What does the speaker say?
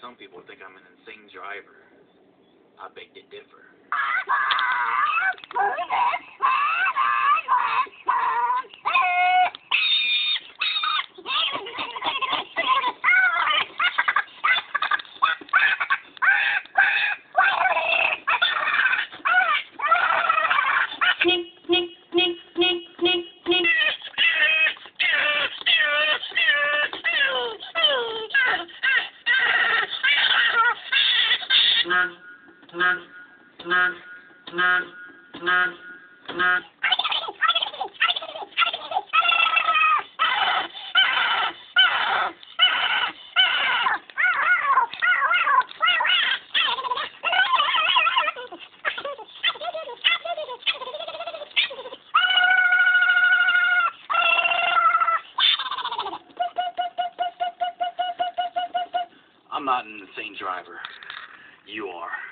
Some people think I'm an insane driver. I beg to differ. I'm not an insane driver. You are.